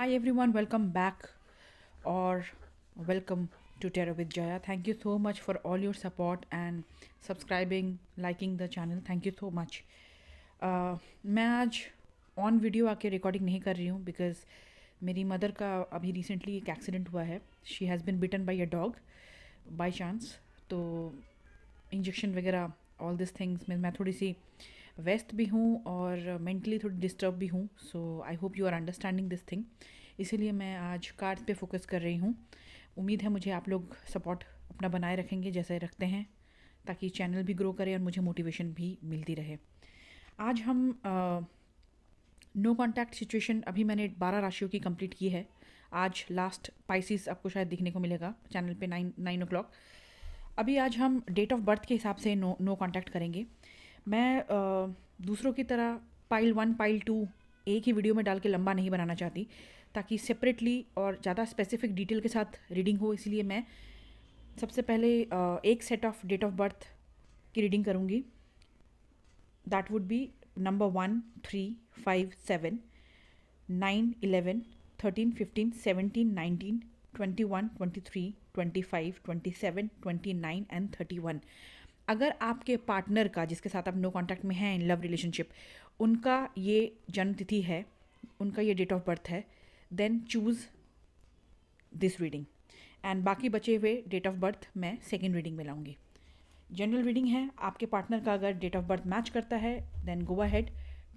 Hi everyone, welcome back or welcome to Terror with Jaya. Thank you so much for all your support and subscribing, liking the channel. Thank you so much. मैं आज on video आके recording नहीं कर रही हूँ because मेरी mother का अभी रिसेंटली एक एक्सीडेंट हुआ है. She has been bitten by a dog by chance. तो इंजेक्शन वगैरह ऑल दिस थिंग्स में मैं थोड़ी सी व्यस्त भी हूँ और मेंटली थोड़ी डिस्टर्ब भी हूँ. So I hope you are understanding this thing. इसीलिए मैं आज कार्ड्स पे फोकस कर रही हूँ. उम्मीद है मुझे आप लोग सपोर्ट अपना बनाए रखेंगे जैसे रखते हैं, ताकि चैनल भी ग्रो करे और मुझे मोटिवेशन भी मिलती रहे. आज हम नो कॉन्टैक्ट सिचुएशन, अभी मैंने 12 राशियों की कंप्लीट की है. आज लास्ट पाइसिस आपको शायद दिखने को मिलेगा चैनल पे 9 o'clock. अभी आज हम डेट ऑफ बर्थ के हिसाब से नो कॉन्टैक्ट करेंगे. मैं दूसरों की तरह पाइल 1 पाइल 2 एक ही वीडियो में डाल के लंबा नहीं बनाना चाहती, ताकि सेपरेटली और ज़्यादा स्पेसिफिक डिटेल के साथ रीडिंग हो. इसीलिए मैं सबसे पहले एक set of date of birth की रीडिंग करूँगी. That would be number 1, 3, 5, 7, 9, 11, 13, 15, 17, 19, 21, 23, 25, 27, 29 and 31. अगर आपके पार्टनर का, जिसके साथ आप नो कॉन्टैक्ट में हैं इन लव रिलेशनशिप, उनका ये जन्म तिथि है, उनका ये डेट ऑफ बर्थ है, then choose this reading. And बाकी बचे हुए डेट ऑफ बर्थ मैं सेकेंड रीडिंग में लाऊंगी. जनरल रीडिंग है. आपके पार्टनर का अगर डेट ऑफ बर्थ मैच करता है then go ahead,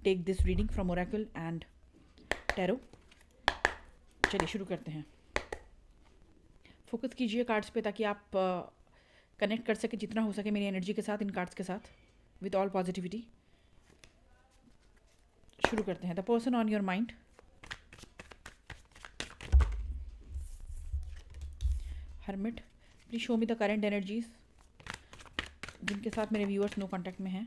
take this reading from oracle and tarot. चलिए शुरू करते हैं. फोकस कीजिए कार्ड्स पे ताकि आप कनेक्ट कर सके जितना हो सके मेरी एनर्जी के साथ, इन कार्ड्स के साथ, विद ऑल पॉजिटिविटी. शुरू करते हैं. The person on your mind. Hermit. Please show me the current energies जिनके साथ मेरे व्यूअर्स नो कॉन्टैक्ट में हैं.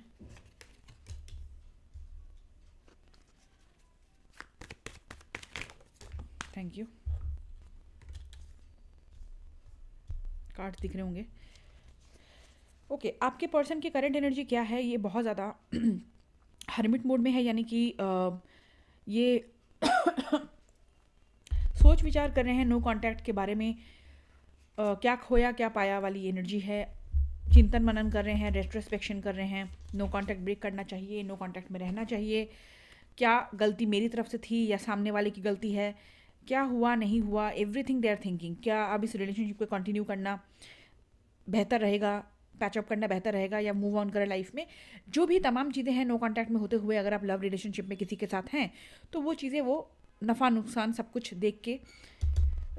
Thank you. कार्ड्स दिख रहे होंगे. ओके, आपके पर्सन की करंट एनर्जी क्या है? ये बहुत ज़्यादा हर्मिट मोड में है, यानी कि ये सोच विचार कर रहे हैं नो कॉन्टैक्ट के बारे में. क्या खोया क्या पाया वाली एनर्जी है. चिंतन मनन कर रहे हैं, रेट्रोस्पेक्शन कर रहे हैं. नो कॉन्टैक्ट ब्रेक करना चाहिए, नो कॉन्टैक्ट में रहना चाहिए. क्या गलती मेरी तरफ से थी या सामने वाले की गलती है? क्या हुआ नहीं हुआ, एवरीथिंग दे आर थिंकिंग. क्या अब इस रिलेशनशिप को कंटिन्यू करना बेहतर रहेगा, पैचअप करना बेहतर रहेगा, या मूव ऑन करें लाइफ में. जो भी तमाम चीज़ें हैं नो कॉन्टैक्ट में होते हुए, अगर आप लव रिलेशनशिप में किसी के साथ हैं तो वो चीज़ें, वो नफ़ा नुकसान सब कुछ देख के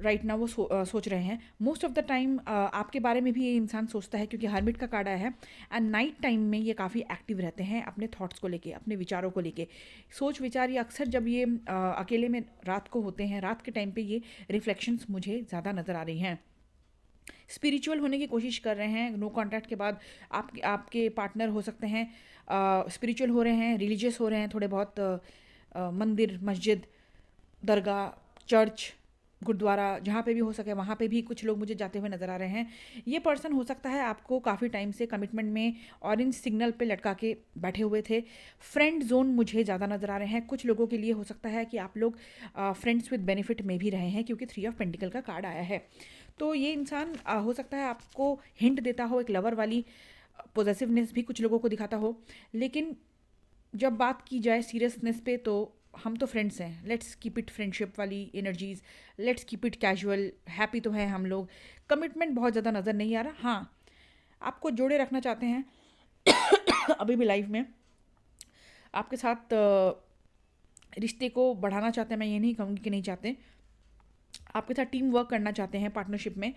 राइट ना वो सोच रहे हैं. मोस्ट ऑफ द टाइम आपके बारे में भी ये इंसान सोचता है, क्योंकि हर्मिट का कार्ड आया है. एंड नाइट टाइम में ये काफ़ी एक्टिव रहते हैं अपने थॉट्स को लेके, अपने विचारों को लेके. सोच विचार ये अक्सर जब ये अकेले में रात को होते हैं, रात के टाइम पे ये रिफ्लेक्शंस मुझे ज़्यादा नज़र आ रही हैं. स्पिरिचुअल होने की कोशिश कर रहे हैं. नो कॉन्टैक्ट के बाद आपके पार्टनर हो सकते हैं स्पिरिचुअल हो रहे हैं, रिलीजियस हो रहे हैं थोड़े बहुत. मंदिर, मस्जिद, दरगाह, चर्च, गुरुद्वारा, जहाँ पे भी हो सके वहाँ पे भी कुछ लोग मुझे जाते हुए नज़र आ रहे हैं. ये पर्सन हो सकता है आपको काफ़ी टाइम से कमिटमेंट में ऑरेंज सिग्नल पे लटका के बैठे हुए थे. फ्रेंड जोन मुझे ज़्यादा नज़र आ रहे हैं. कुछ लोगों के लिए हो सकता है कि आप लोग फ्रेंड्स विद बेनिफिट में भी रहे हैं, क्योंकि 3 ऑफ पेंटिकल का कार्ड आया है. तो ये इंसान हो सकता है आपको हिंट देता हो, एक लवर वाली पोजेसिवनेस भी कुछ लोगों को दिखाता हो. लेकिन जब बात की जाए सीरियसनेस पे, तो हम तो फ्रेंड्स हैं. लेट्स कीप इट फ्रेंडशिप वाली energies, let's keep it casual. Happy तो हैं हम लोग. कमिटमेंट बहुत ज़्यादा नज़र नहीं आ रहा. हाँ, आपको जोड़े रखना चाहते हैं अभी भी लाइफ में. आपके साथ रिश्ते को बढ़ाना चाहते हैं. मैं ये नहीं कहूँगी कि नहीं चाहते. आपके साथ टीम वर्क करना चाहते हैं पार्टनरशिप में.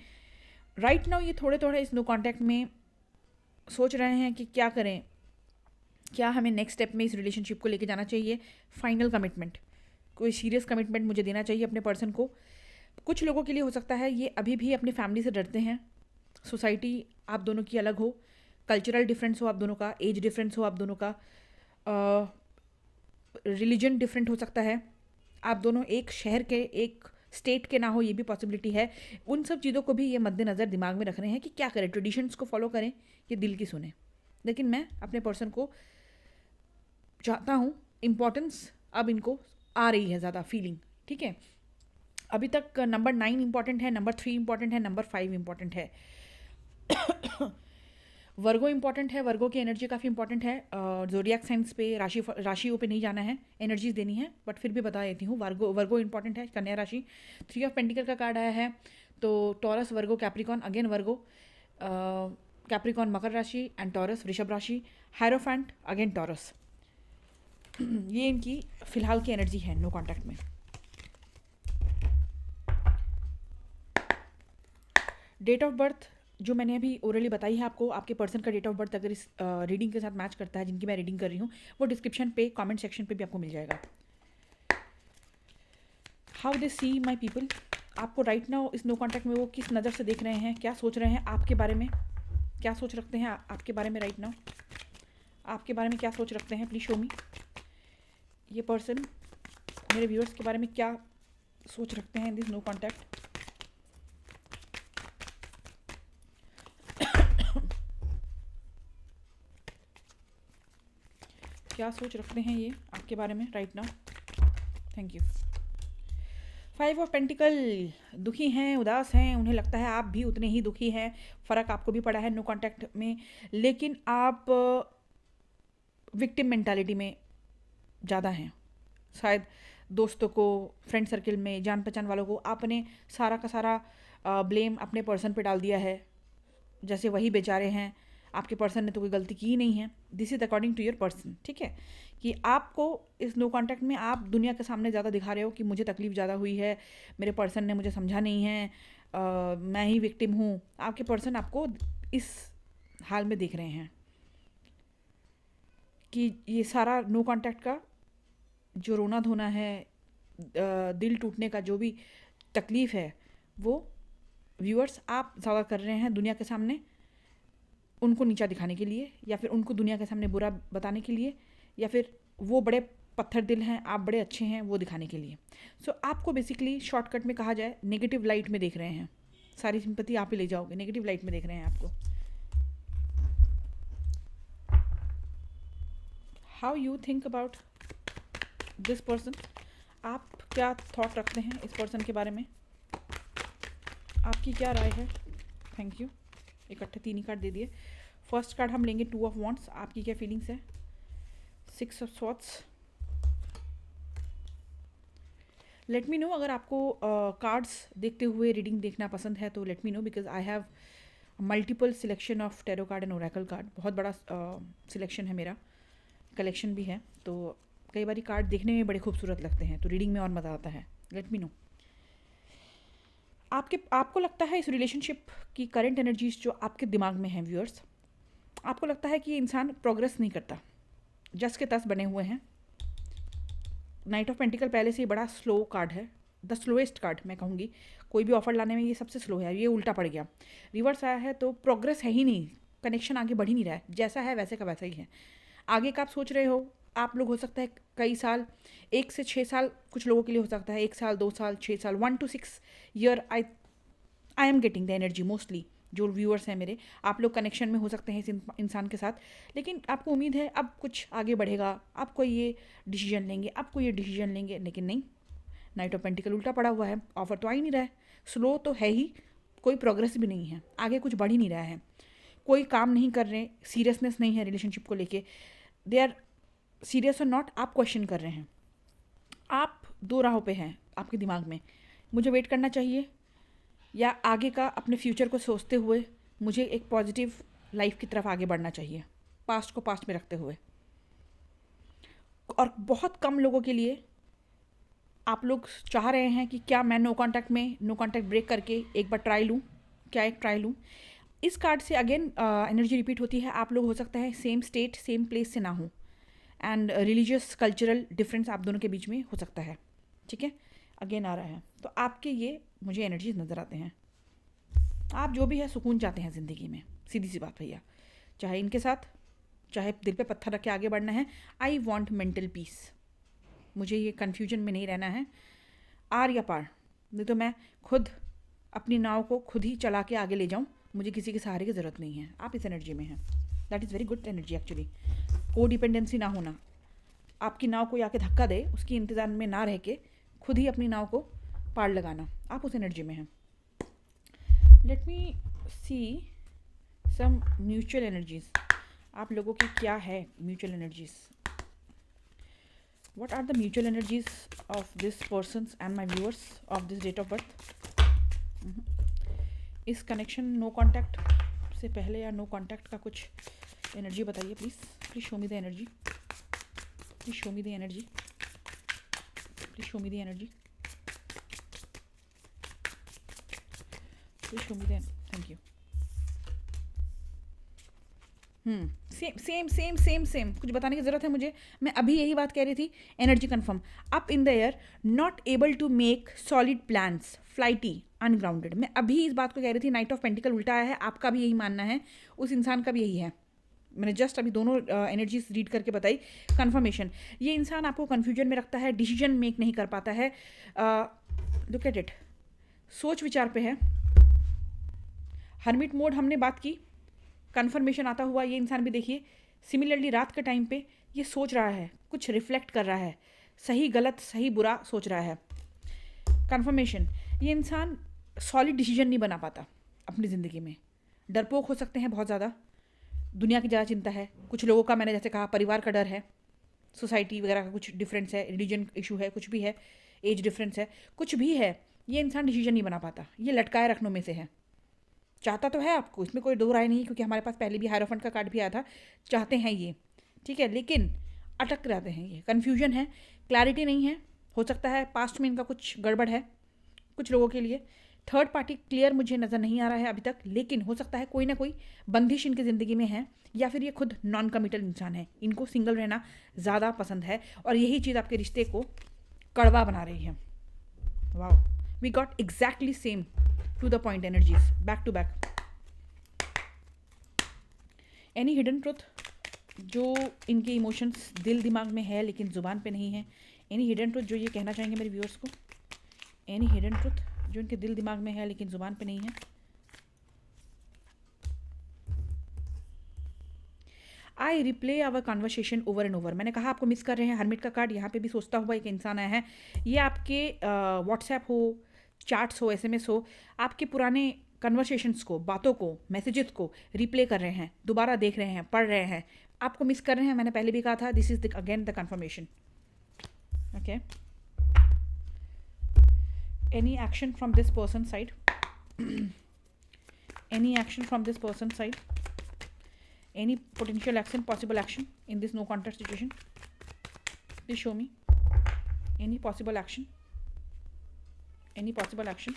राइट नाउ ये थोड़े थोड़े इस नो कॉन्टैक्ट में सोच रहे हैं कि क्या करें, क्या हमें नेक्स्ट स्टेप में इस रिलेशनशिप को लेके जाना चाहिए. फाइनल कमिटमेंट, कोई सीरियस कमिटमेंट मुझे देना चाहिए अपने पर्सन को. कुछ लोगों के लिए हो सकता है ये अभी भी अपनी फैमिली से डरते हैं. सोसाइटी आप दोनों की अलग हो, कल्चरल डिफरेंस हो आप दोनों का, एज डिफरेंस हो आप दोनों का, रिलीजन डिफरेंट हो सकता है, आप दोनों एक शहर के, एक स्टेट के ना हो, ये भी पॉसिबिलिटी है. उन सब चीज़ों को भी ये मद्देनज़र दिमाग में रख रहे हैं कि क्या करें, ट्रेडिशंस को फॉलो करें कि दिल की सुने. लेकिन मैं अपने पर्सन को चाहता हूँ, इम्पोर्टेंस अब इनको आ रही है ज़्यादा फीलिंग. ठीक है. अभी तक नंबर 9 इंपॉर्टेंट है, नंबर 3 इंपॉर्टेंट है, नंबर 5 इंपॉर्टेंट है। वर्गो इंपॉर्टेंट है, वर्गो की एनर्जी काफ़ी इंपॉर्टेंट है। ज़ोडिएक साइंस पे, राशियों पे नहीं जाना है, एनर्जीज देनी है, बट फिर भी बता देती हूँ। वर्गो इंपॉर्टेंट है, कन्या राशि। 3 ऑफ पेंटिकल का कार्ड आया है, तो टॉरस, वर्गो, कैप्रिकॉन, अगेन वर्गो, कैप्रिकॉन मकर राशि एंड टॉरस वृषभ राशि, हायरोफेंट अगेन टॉरस। ये इनकी फिलहाल की एनर्जी है नो कॉन्टैक्ट में। डेट ऑफ बर्थ जो मैंने अभी ओरली बताई है आपको, आपके पर्सन का डेट ऑफ बर्थ अगर इस रीडिंग के साथ मैच करता है, जिनकी मैं रीडिंग कर रही हूँ, वो डिस्क्रिप्शन पे, कमेंट सेक्शन पे भी आपको मिल जाएगा। How they see my people, आपको राइट नाउ इस नो कॉन्टैक्ट में वो किस नज़र से देख रहे हैं, क्या सोच रहे हैं आपके बारे में, क्या सोच रखते हैं आपके बारे में राइट नाउ, आपके बारे में क्या सोच रखते हैं, प्लीज़ शो मी। ये पर्सन मेरे व्यूअर्स के बारे में क्या सोच रखते हैं इन दिस नो कॉन्टैक्ट। क्या सोच रखते हैं ये आपके बारे में right now. Thank you. 5 of pentacle, दुखी हैं, उदास हैं, उन्हें लगता है आप भी उतने ही दुखी हैं, फ़र्क आपको भी पड़ा है नो कॉन्टैक्ट में, लेकिन आप विक्टिम मेंटालिटी में ज़्यादा हैं। शायद दोस्तों को, फ्रेंड सर्किल में, जान पहचान वालों को आपने सारा का सारा ब्लेम अपने पर्सन पे डाल दिया है, जैसे वही बेचारे हैं, आपके पर्सन ने तो कोई गलती की ही नहीं है। This is according to your person, ठीक है, कि आपको इस नो कॉन्टैक्ट में आप दुनिया के सामने ज़्यादा दिखा रहे हो कि मुझे तकलीफ़ ज़्यादा हुई है, मेरे पर्सन ने मुझे समझा नहीं है, मैं ही विक्टिम हूँ। आपके पर्सन आपको इस हाल में देख रहे हैं कि ये सारा नो कॉन्टैक्ट का जो रोना धोना है, दिल टूटने का जो भी तकलीफ़ है, वो व्यूअर्स आप ज़्यादा कर रहे हैं दुनिया के सामने, उनको नीचा दिखाने के लिए, या फिर उनको दुनिया के सामने बुरा बताने के लिए, या फिर वो बड़े पत्थर दिल हैं, आप बड़े अच्छे हैं, वो दिखाने के लिए। सो आपको बेसिकली शॉर्टकट में कहा जाए नेगेटिव लाइट में देख रहे हैं, सारी सिंपैथी आप ही ले जाओगे, नेगेटिव लाइट में देख रहे हैं आपको। How you think about this person, आप क्या थॉट रखते हैं इस पर्सन के बारे में, आपकी क्या राय है। Thank you. इकट्ठे 3 ही कार्ड दे दिए। फर्स्ट कार्ड हम लेंगे 2 ऑफ वॉन्ड्स, आपकी क्या फीलिंग्स है। 6 of swords. Let me know अगर आपको कार्ड्स देखते हुए रीडिंग देखना पसंद है तो let me know, because I have multiple selection of tarot card and Oracle card, बहुत बड़ा सिलेक्शन है मेरा, कलेक्शन भी है, तो कई बार कार्ड देखने में बड़े खूबसूरत लगते हैं, तो रीडिंग में और मज़ा आता है। लेट मी नो आपको लगता है इस रिलेशनशिप की करंट एनर्जीज जो आपके दिमाग में हैं व्यूअर्स, आपको लगता है कि ये इंसान प्रोग्रेस नहीं करता, जस के तस बने हुए हैं। नाइट ऑफ पेंटिकल पहले से ही बड़ा स्लो कार्ड है, द स्लोएस्ट कार्ड मैं कहूँगी, कोई भी ऑफर लाने में ये सबसे स्लो है, ये उल्टा पड़ गया, रिवर्स आया है, तो प्रोग्रेस है ही नहीं, कनेक्शन आगे बढ़ ही नहीं रहा है, जैसा है वैसे का वैसा ही है। आगे का आप सोच रहे हो, आप लोग हो सकता है कई साल, 1 से 6 साल कुछ लोगों के लिए हो सकता है, 1 साल, 2 साल, 6 साल, 1 to 6 year, I am getting the energy mostly. जो व्यूअर्स हैं मेरे, आप लोग कनेक्शन में हो सकते हैं इस इंसान के साथ, लेकिन आपको उम्मीद है अब कुछ आगे बढ़ेगा, आप कोई ये डिसीजन लेंगे, आपको ये डिसीजन लेंगे, लेकिन नहीं, नाइट ऑफ पेंटिकल उल्टा पड़ा हुआ है, ऑफर तो आ ही नहीं रहा है, स्लो तो है ही, कोई प्रोग्रेस भी नहीं है, आगे कुछ बढ़ ही नहीं रहा है, कोई काम नहीं कर रहे, सीरियसनेस नहीं है रिलेशनशिप को लेके, दे आर सीरियस और नॉट, आप क्वेश्चन कर रहे हैं। आप 2 राहों पे हैं आपके दिमाग में, मुझे वेट करना चाहिए या आगे का अपने फ्यूचर को सोचते हुए मुझे एक पॉजिटिव लाइफ की तरफ आगे बढ़ना चाहिए, पास्ट को पास्ट में रखते हुए। और बहुत कम लोगों के लिए आप लोग चाह रहे हैं कि क्या मैं नो कॉन्टैक्ट ब्रेक करके एक बार ट्राई लूँ, क्या एक ट्राई लूँ। इस कार्ड से अगेन एनर्जी रिपीट होती है, आप लोग हो सकता है सेम स्टेट सेम प्लेस से ना हो, एंड रिलीजियस कल्चरल डिफरेंस आप दोनों के बीच में हो सकता है, ठीक है, अगेन आ रहा है, तो आपके ये मुझे एनर्जीज नज़र आते हैं। आप जो भी है सुकून चाहते हैं ज़िंदगी में, सीधी सी बात भैया, चाहे इनके साथ, चाहे दिल पे पत्थर रख के आगे बढ़ना है, आई वॉन्ट मेंटल पीस, मुझे ये कन्फ्यूजन में नहीं रहना है, आर या पार, नहीं तो मैं खुद अपनी नाव को खुद ही चला के आगे ले जाऊँ, मुझे किसी के सहारे की ज़रूरत नहीं है। आप इस एनर्जी में हैं, that is very good energy actually. को डिपेंडेंसी ना होना, आपकी नाव को आके धक्का दे, उसकी इंतज़ार में ना रह के खुद ही अपनी नाव को पार लगाना, आप उस एनर्जी में हैं. लेट मी सी सम म्यूचुअल एनर्जीज. आप लोगों की क्या है mutual energies? What are the mutual energies of this persons and my viewers of this date of birth? इस कनेक्शन नो कॉन्टैक्ट से पहले या नो कॉन्टैक्ट का कुछ एनर्जी बताइए please. Please show me the energy. Please show me the energy. Please show me the energy. Please show me the. Thank you. Same कुछ बताने की ज़रूरत है मुझे? मैं अभी यही बात कह रही थी. Energy confirm. Up in the air, not able to make solid plans, flighty, ungrounded. मैं अभी इस बात को कह रही थी. नाइट ऑफ पेंटिकल उल्टा आया है. आपका भी यही मानना है, उस इंसान का भी यही है. मैंने जस्ट अभी दोनों एनर्जीज रीड करके बताई. कन्फर्मेशन. ये इंसान आपको कन्फ्यूजन में रखता है, डिसीजन मेक नहीं कर पाता है. Look at it. सोच विचार पे है. हर्मिट मोड हमने बात की. कन्फर्मेशन आता हुआ ये इंसान भी देखिए. सिमिलरली रात के टाइम पे ये सोच रहा है, कुछ रिफ्लेक्ट कर रहा है, सही गलत सही बुरा सोच रहा है. कन्फर्मेशन. ये इंसान सॉलिड डिसीजन नहीं बना पाता अपनी ज़िंदगी में. डरपोक हो सकते हैं बहुत ज़्यादा. दुनिया की ज़्यादा चिंता है. कुछ लोगों का मैंने जैसे कहा परिवार का डर है, सोसाइटी वगैरह का कुछ डिफरेंस है, रिलीजन इशू है, कुछ भी है, एज डिफरेंस है, कुछ भी है. ये इंसान डिसीजन नहीं बना पाता. ये लटकाए रखनों में से है. चाहता तो है आपको, इसमें कोई दो राय नहीं, क्योंकि हमारे पास पहले भी हायरोफेंट का कार्ड भी आया था. चाहते हैं ये, ठीक है, लेकिन अटक रहते हैं. ये कन्फ्यूजन है, क्लैरिटी नहीं है. हो सकता है पास्ट में इनका कुछ गड़बड़ है कुछ लोगों के लिए. थर्ड पार्टी क्लियर मुझे नज़र नहीं आ रहा है अभी तक, लेकिन हो सकता है कोई ना कोई बंदिश इनकी ज़िंदगी में है, या फिर ये खुद नॉन कमिटल इंसान है. इनको सिंगल रहना ज़्यादा पसंद है, और यही चीज़ आपके रिश्ते को कड़वा बना रही है. Wow, we got exactly same to the point energies, back to back. Any hidden truth जो इनके इमोशंस दिल दिमाग में है लेकिन ज़ुबान पे नहीं है. एनी हिडन ट्रुथ जो ये कहना चाहेंगे मेरे व्यूअर्स को. एनी हिडन ट्रुथ जो इनके दिल दिमाग में है लेकिन ज़ुबान पे नहीं है. I replay our conversation over and over. मैंने कहा आपको मिस कर रहे हैं. हरमिट का कार्ड यहाँ पे भी सोचता हुआ एक इंसान आया है. ये आपके व्हाट्सएप हो, चैट्स हो, SMS हो, आपके पुराने कन्वर्सेशंस को, बातों को, मैसेजेस को रिप्ले कर रहे हैं, दोबारा देख रहे हैं, पढ़ रहे हैं, आपको मिस कर रहे हैं. मैंने पहले भी कहा था, this is again the confirmation. Okay. Any action from this person side. Any action from this person side. Any potential action, possible action in this no contact situation. Please show me any possible action. Any possible action.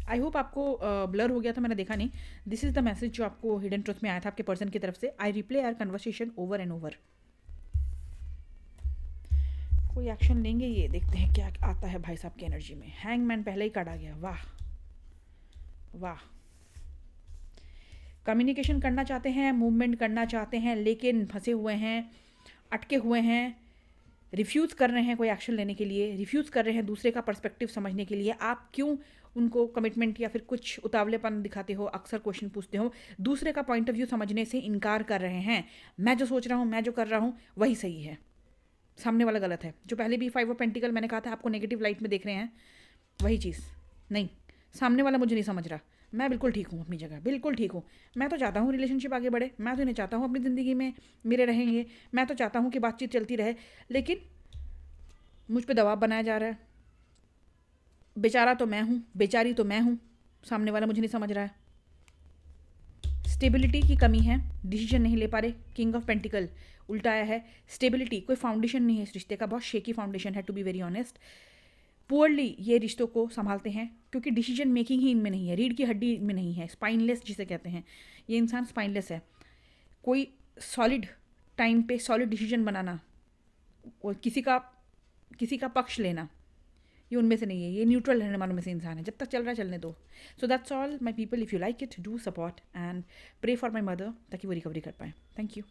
I hope आपको blur हो गया था, मैंने देखा नहीं. This is the message जो आपको hidden truth में आया था आपके पर्सन की तरफ से. I replay our conversation over and over. कोई एक्शन लेंगे, ये देखते हैं क्या आता है भाई साहब की एनर्जी में. हैंगमैन पहले ही कार्ड आ गया. वाह वाह. कम्युनिकेशन करना चाहते हैं, मूवमेंट करना चाहते हैं, लेकिन फंसे हुए हैं, अटके हुए हैं, रिफ्यूज़ कर रहे हैं कोई एक्शन लेने के लिए, रिफ्यूज़ कर रहे हैं दूसरे का पर्सपेक्टिव समझने के लिए. आप क्यों उनको कमिटमेंट या फिर कुछ उतावलेपन दिखाते हो, अक्सर क्वेश्चन पूछते हो, दूसरे का पॉइंट ऑफ व्यू समझने से इनकार कर रहे हैं. मैं जो सोच रहा हूँ, मैं जो कर रहा हूँ वही सही है, सामने वाला गलत है. जो पहले भी 5 ऑफ पेंटिकल मैंने कहा था आपको नेगेटिव लाइट में देख रहे हैं, वही चीज़. नहीं, सामने वाला मुझे नहीं समझ रहा. मैं बिल्कुल ठीक हूँ अपनी जगह, बिल्कुल ठीक हूँ. मैं तो चाहता हूँ रिलेशनशिप आगे बढ़े, मैं तो नहीं चाहता हूँ अपनी ज़िंदगी में मेरे रहेंगे, मैं तो चाहता हूँ कि बातचीत चलती रहे, लेकिन मुझ पे दबाव बनाया जा रहा है. बेचारा तो मैं हूँ, बेचारी तो मैं हूँ, सामने वाला मुझे नहीं समझ रहा है. स्टेबिलिटी की कमी है, डिसीजन नहीं ले पा रहे. किंग ऑफ पेंटिकल उल्टा आया है. स्टेबिलिटी, कोई फाउंडेशन नहीं है इस रिश्ते का, बहुत शेकी फाउंडेशन है to be very honest. Poorly ये रिश्तों को संभालते हैं क्योंकि डिसीजन मेकिंग ही इनमें नहीं है, रीढ़ की हड्डी में नहीं है, स्पाइनलेस जिसे कहते हैं. ये इंसान स्पाइनलेस है. कोई सॉलिड टाइम पे सॉलिड डिसीजन बनाना और किसी का पक्ष लेना, ये उनमें से नहीं है. ये न्यूट्रल रहने वालों में से इंसान है. जब तक चल रहा है चलने दो. So that's all my people. If you like it, do support and pray for my mother ताकि वो रिकवरी कर पाए. Thank you.